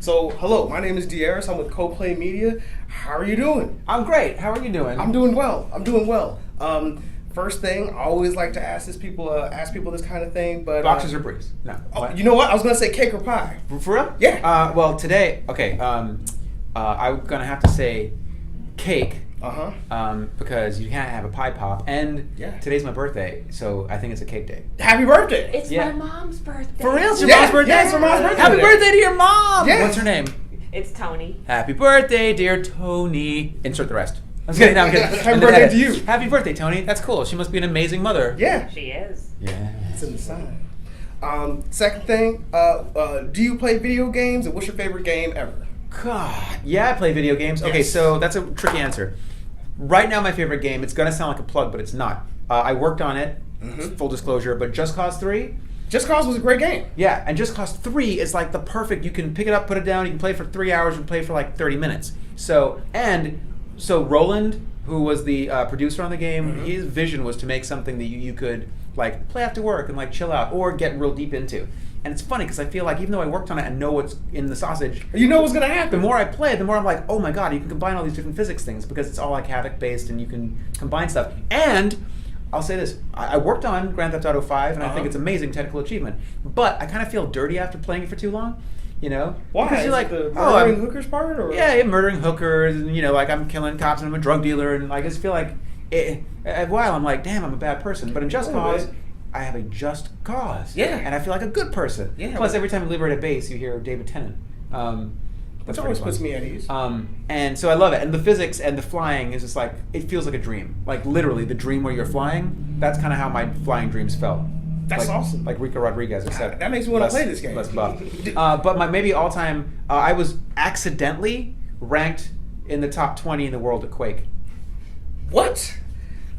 So, hello, my name is Dieris. I'm with CoPlay Media. How are you doing? I'm great. How are you doing? I'm doing well. First thing, I always like to ask people this kind of thing, but boxers or briefs? No. You know what? I was gonna say cake or pie. For real? Yeah. Well, today, okay. I'm gonna have to say cake. Because you can't have a pie pop, and today's my birthday, so I think it's a cake day. Happy birthday! It's my mom's birthday. For real? It's your mom's birthday? Yeah, it's your mom's birthday. Happy birthday to your mom! Yes. What's her name? It's Tony. Happy birthday, dear Tony. Insert the rest. I'm kidding. No, I'm kidding. Happy birthday to you. Happy birthday, Tony. That's cool. She must be an amazing mother. Yeah. She is. Yeah. It's in the sign. Second thing, do you play video games, and what's your favorite game ever? God. Yeah, I play video games. Yes. Okay, so that's a tricky answer. Right now, my favorite game, it's going to sound like a plug, but it's not. I worked on it, full disclosure, but Just Cause 3. Just Cause was a great game. Yeah, and Just Cause 3 is like the perfect, you can pick it up, put it down, you can play for 3 hours, and play for like 30 minutes. So Roland, who was the producer on the game, his vision was to make something that you could like play after work and like chill out or get real deep into. And it's funny because I feel like even though I worked on it and know what's in the sausage, you know what's gonna happen. The more I play, the more I'm like, oh my god, you can combine all these different physics things because it's all like havoc based and you can combine stuff. And I'll say this, I worked on Grand Theft Auto 5 and I think it's amazing technical achievement, but I kind of feel dirty after playing it for too long. You know? Why? Because you're like, the murdering hookers part? Or? Yeah, murdering hookers, and like I'm killing cops and I'm a drug dealer, and like I just feel like, a while I'm like, damn, I'm a bad person. But in Just Cause, I have a just cause. Yeah. And I feel like a good person. Yeah. Plus, every time you liberate a base, you hear David Tennant. Which always puts me at ease. And so I love it. And the physics and the flying is just like, it feels like a dream. Like literally, the dream where you're flying, that's kind of how my flying dreams felt. That's like, awesome. Like Rico Rodriguez, except that makes me want to play this game. Less buff. But my maybe all time, I was accidentally ranked in the top 20 in the world at Quake. What?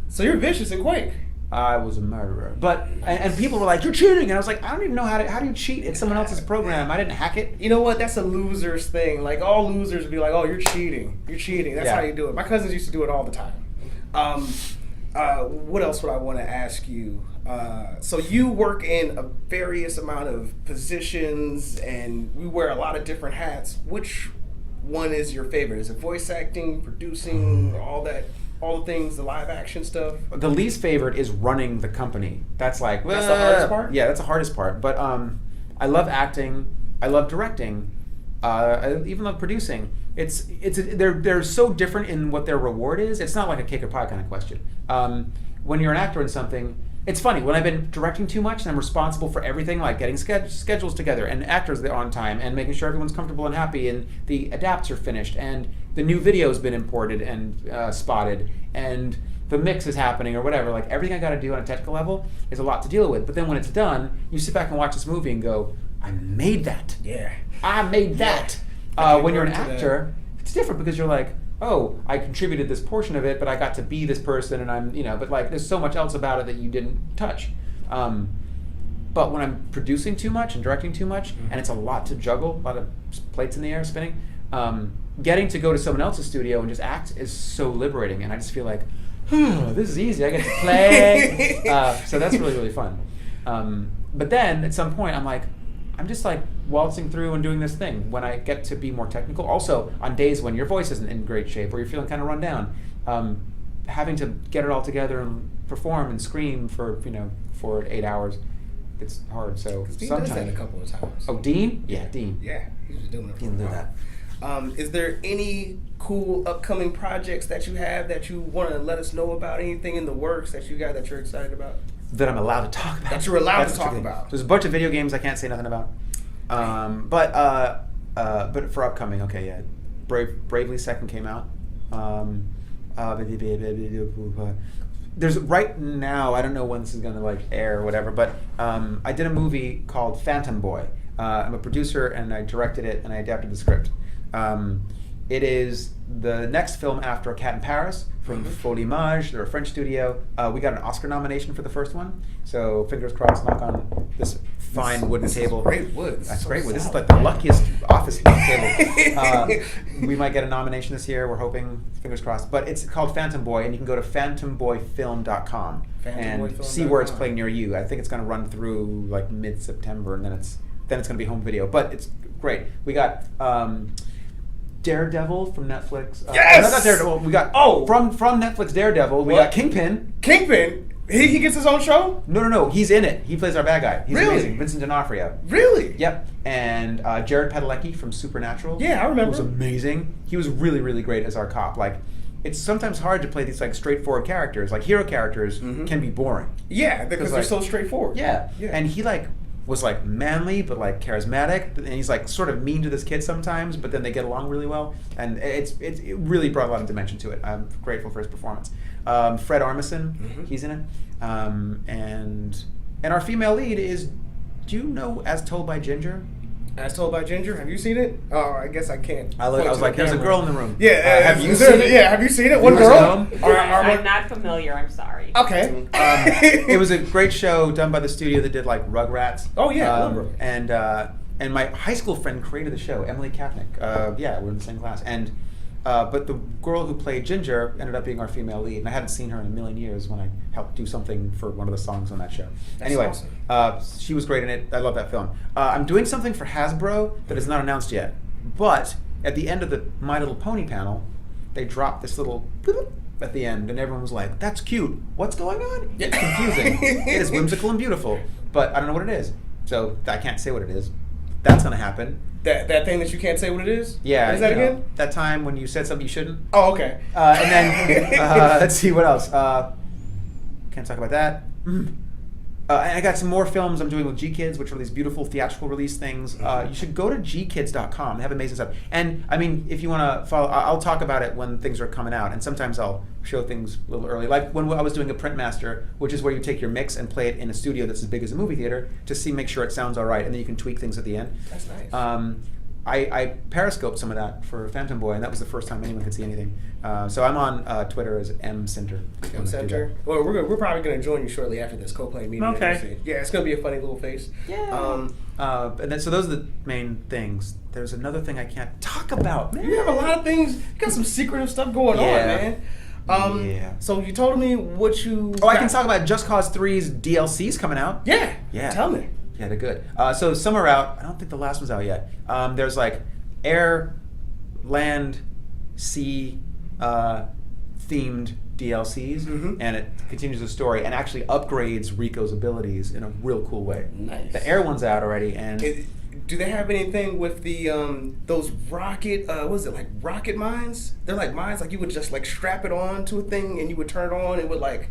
So you're vicious in Quake? I was a murderer. But and people were like, you're cheating, and I was like, I don't even know how do you cheat? It's someone else's program. I didn't hack it. You know what? That's a loser's thing. Like all losers would be like, oh, you're cheating. You're cheating. That's how you do it. My cousins used to do it all the time. What else would I want to ask you? So you work in a various amount of positions, and we wear a lot of different hats. Which one is your favorite? Is it voice acting, producing, all the things, the live action stuff? The least favorite is running the company. That's like that's the hardest part. Yeah, that's the hardest part. But I love acting. I love directing. I even love producing. They're so different in what their reward is. It's not like a cake or pie kind of question. When you're an actor in something, it's funny, when I've been directing too much and I'm responsible for everything, like getting schedules together and actors that are on time and making sure everyone's comfortable and happy and the adapts are finished and the new video's been imported and spotted and the mix is happening or whatever, like everything I gotta do on a technical level is a lot to deal with. But then when it's done, you sit back and watch this movie and go, I made that. Yeah. I made that. When you're an actor, it's different because you're like, oh, I contributed this portion of it, but I got to be this person, and I'm, but like, there's so much else about it that you didn't touch. But when I'm producing too much and directing too much, and it's a lot to juggle, a lot of plates in the air spinning, getting to go to someone else's studio and just act is so liberating, and I just feel like, this is easy, I get to play. So that's really, really fun. But then, at some point, I'm like, I'm just like waltzing through and doing this thing when I get to be more technical. Also, on days when your voice isn't in great shape or you're feeling kind of run down, having to get it all together and perform and scream for 8 hours, it's hard. So Dean sometimes does that a couple of times. Oh, Dean? Yeah, Dean. Yeah, he's just doing it. Dean did that. Is there any cool upcoming projects that you have that you want to let us know about? Anything in the works that you got that you're excited about? That I'm allowed to talk about. That you're allowed to talk about. There's a bunch of video games I can't say nothing about. But for upcoming, okay, yeah. Bravely Second came out. There's right now, I don't know when this is gonna like air or whatever, but I did a movie called Phantom Boy. I'm a producer and I directed it and I adapted the script. It is the next film after A Cat in Paris from Folimage. They're a French studio. We got an Oscar nomination for the first one, so fingers crossed, knock on this fine wooden table. Is great wood. That's so great wood. This is solid. like the luckiest office table. We might get a nomination this year. We're hoping, fingers crossed. But it's called Phantom Boy, and you can go to phantomboyfilm.com and see where it's playing near you. I think it's going to run through like mid-September, and then it's going to be home video. But it's great. We got Daredevil from Netflix. Yes! Not Daredevil. We got from Netflix Daredevil. We got Kingpin. Kingpin. He gets his own show? No. He's in it. He plays our bad guy. He's Really? amazing. Vincent D'Onofrio. Really? Yep. And Jared Padalecki from Supernatural. Yeah, I remember. He was amazing. He was really, really great as our cop. Like, it's sometimes hard to play these like straightforward characters. Like hero characters can be boring. Yeah, because they're so straightforward. Yeah. And he like was like manly but like charismatic, and he's like sort of mean to this kid sometimes, but then they get along really well, and it really brought a lot of dimension to it. I'm grateful for his performance. Fred Armisen, he's in it, and our female lead is, do you know As Told by Ginger? As Told by Ginger, have you seen it? Oh, I guess I can't. I was like, there's a girl in the room. Yeah, have you seen it? Yeah, have you seen it? What Viewers girl? at home? I'm not familiar. I'm sorry. Okay. It was a great show done by the studio that did like Rugrats. Oh yeah, I love Rugrats. And my high school friend created the show, Emily Kapnick. Yeah, we're in the same class. And but the girl who played Ginger ended up being our female lead, and I hadn't seen her in a million years when I helped do something for one of the songs on that show. That's anyway, awesome. she was great in it. I love that film. I'm doing something for Hasbro that is not announced yet, but at the end of the My Little Pony panel, they dropped this little boop at the end, and everyone was like, "That's cute. What's going on?" It's confusing. It is whimsical and beautiful, but I don't know what it is, so I can't say what it is. That's gonna happen. That thing that you can't say what it is? Yeah. What is that you know, again? that time when you said something you shouldn't. Oh, okay. And then let's see what else. Can't talk about that. And I got some more films I'm doing with G Kids, which are these beautiful theatrical release things. You should go to gkids.com. They have amazing stuff. And I mean, if you want to follow, I'll talk about it when things are coming out. And sometimes I'll show things a little early. Like when I was doing a print master, which is where you take your mix and play it in a studio that's as big as a movie theater to make sure it sounds all right, and then you can tweak things at the end. That's nice. I periscoped some of that for Phantom Boy, and that was the first time anyone could see anything. So I'm on Twitter as M Sinter. M Center. Well, we're probably going to join you shortly after this CoPlay Media. Okay. Yeah, it's going to be a funny little face. Yeah. And then so those are the main things. There's another thing I can't talk about. Man. You have a lot of things. You got some secretive stuff going on, man. Yeah. So you told me what you. I can talk about Just Cause 3's DLCs coming out. Yeah. Yeah. Tell me. Yeah, they're good. So some are out. I don't think the last one's out yet. There's like air, land, sea themed DLCs, and it continues the story and actually upgrades Rico's abilities in a real cool way. Nice. The air one's out already, and do they have anything with the those rocket? What is it, like rocket mines? They're like mines, like you would just like strap it on to a thing and you would turn it on. It would like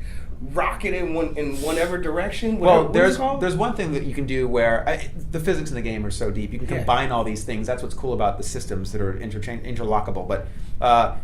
rocket in whatever direction. Well, there's one thing that you can do where the physics in the game are so deep. You can combine all these things. That's what's cool about the systems that are interlockable. But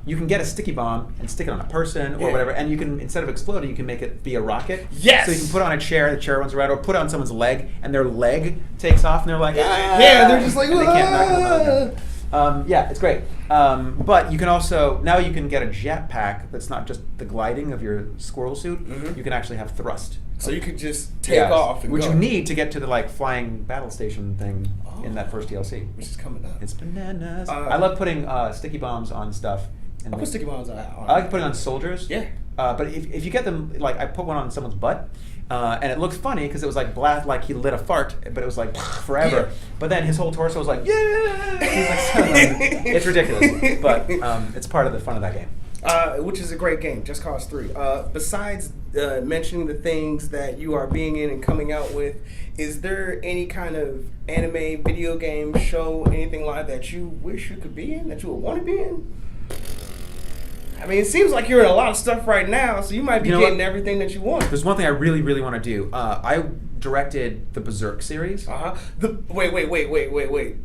you can get a sticky bomb and stick it on a person or whatever, and you can, instead of exploding, you can make it be a rocket. Yes. So you can put it on a chair, the chair runs around, or put it on someone's leg, and their leg takes off, and they're like, they're just like, and they can't knock them out. Yeah, it's great. But you can also, now you can get a jetpack that's not just the gliding of your squirrel suit. You can actually have thrust. So you could just take off and which go. you need to get to the like flying battle station thing in that first DLC. Which is coming up. It's bananas. I love putting sticky bombs on stuff. I put sticky bombs on. I like putting on soldiers. Yeah. But if you get them, like I put one on someone's butt, and it looks funny because it was like blast, like he lit a fart, but it was like forever. Yeah. But then his whole torso was like, yeah. He's like, it's ridiculous, but it's part of the fun of that game. Which is a great game, Just Cause 3. Besides mentioning the things that you are being in and coming out with, is there any kind of anime, video game, show, anything like that you wish you could be in, that you would want to be in? I mean, it seems like you're in a lot of stuff right now, so you might be getting everything that you want. There's one thing I really, really want to do. I directed the Berserk series. Wait.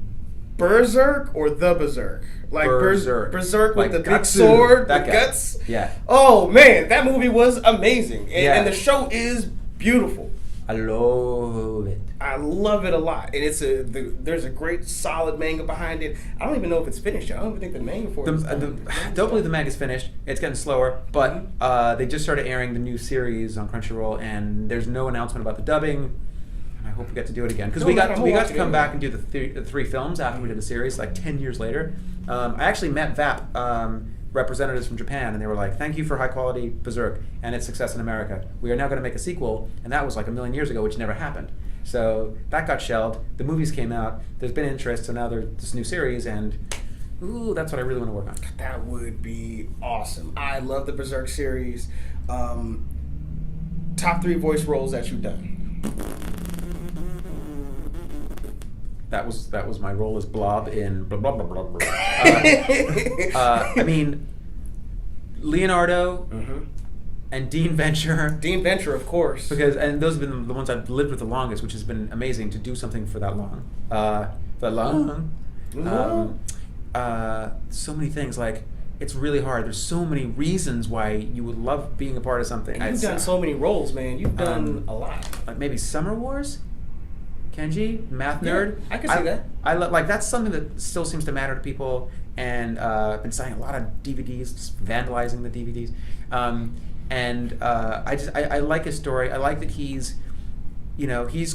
Berserk or the Berserk? Like Berserk with like the big sword, the guy. guts? Yeah. Oh, man, that movie was amazing. And the show is beautiful. I love it. I love it a lot, and there's a great solid manga behind it. I don't even know if it's finished yet. I don't even think the manga for it is done. Don't believe the manga's finished. It's getting slower, but they just started airing the new series on Crunchyroll, and there's no announcement about the dubbing. And I hope we get to do it again because we got to come back and do the three films after we did the series, like 10 years later. I actually met VAP. Representatives from Japan, and they were like, thank you for high quality Berserk and its success in America. We are now going to make a sequel, and that was like a million years ago, which never happened. So that got shelved. The movies came out. There's been interest, so now there's this new series, and that's what I really want to work on. That would be awesome. I love the Berserk series. Top 3 voice roles that you've done. That was my role as Blob in blah blah blah blah blah. I mean, Leonardo and Dean Venture. Dean Venture, of course. Because those have been the ones I've lived with the longest, which has been amazing to do something for that long. So many things, like it's really hard. There's so many reasons why you would love being a part of something. And you've done so many roles, man. You've done a lot. Like maybe Summer Wars. Kenji, math nerd. I can see that. I like that's something that still seems to matter to people, and I've been signing a lot of DVDs, just vandalizing the DVDs, I like his story. I like that he's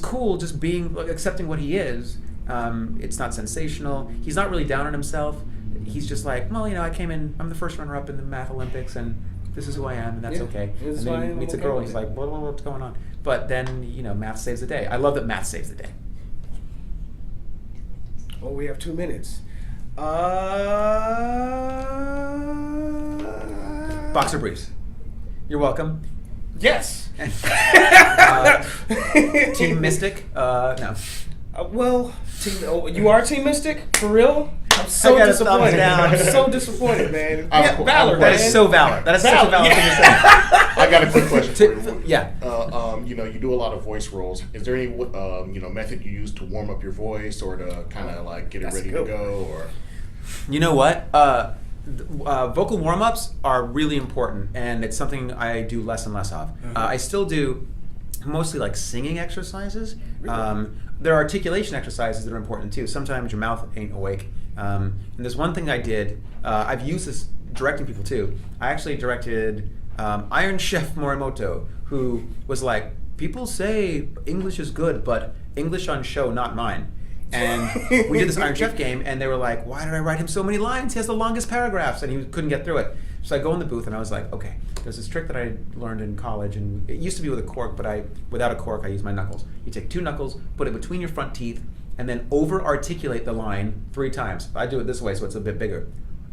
cool, just being accepting what he is. It's not sensational. He's not really down on himself. He's just like, well, I came in. I'm the first runner-up in the math Olympics, and this is who I am, and that's okay. And then he meets a girl, and he's like, what's going on? But then, math saves the day. I love that math saves the day. Well, we have 2 minutes. Boxer briefs. You're welcome. Yes. Team Mystic? No. You are Team Mystic? For real? I'm so disappointed. I'm so disappointed, man. Valor. That is so Valor. That is such a Valor thing to say. I got a quick question for you. Yeah. You do a lot of voice roles. Is there any method you use to warm up your voice, or to kind of like get it ready to go? Or you know what? Vocal warm-ups are really important, and it's something I do less and less of. I still do mostly like singing exercises. Really? There are articulation exercises that are important too. Sometimes your mouth ain't awake. And there's one thing I did. I've used this directing people too. I actually directed Iron Chef Morimoto, who was like, people say English is good, but English on show, not mine. And we did this Iron Chef game, and they were like, why did I write him so many lines? He has the longest paragraphs, and he couldn't get through it. So I go in the booth, and I was like, okay, there's this trick that I learned in college, and it used to be with a cork, but without a cork, I use my knuckles. You take 2 knuckles, put it between your front teeth, and then over-articulate the line 3 times. I do it this way, so it's a bit bigger.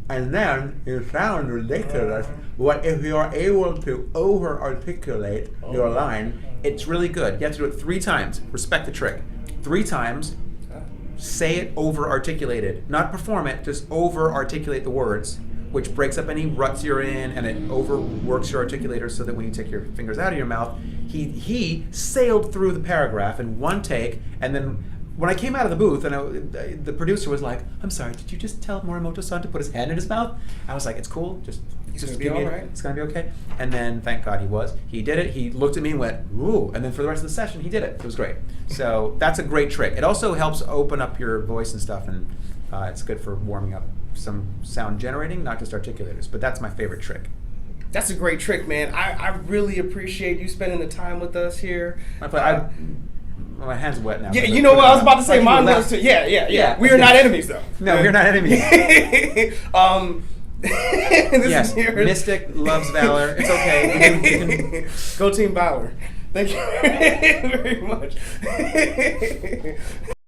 And then it sounds ridiculous. What if you're able to over-articulate your line? It's really good. You have to do it 3 times. Respect the trick. 3 times. Say it over-articulated. Not perform it, just over-articulate the words, which breaks up any ruts you're in, and it overworks your articulator so that when you take your fingers out of your mouth, he sailed through the paragraph in 1 take, and then when I came out of the booth, and the producer was like, I'm sorry, did you just tell Morimoto-san to put his hand in his mouth? I was like, it's cool, just It's gonna be all right. It's gonna be okay. And then, thank God, he was. He did it. He looked at me and went, ooh. And then for the rest of the session, he did it. It was great. So that's a great trick. It also helps open up your voice and stuff, and it's good for warming up some sound generating, not just articulators. But that's my favorite trick. That's a great trick, man. I really appreciate you spending the time with us here. My hands are wet now. Yeah, you know what? I was about to say mine was too. Yeah. We are not enemies, though. No, we're not enemies. Yes, Mystic loves Valor. It's okay. Go Team Valor. Thank you very much.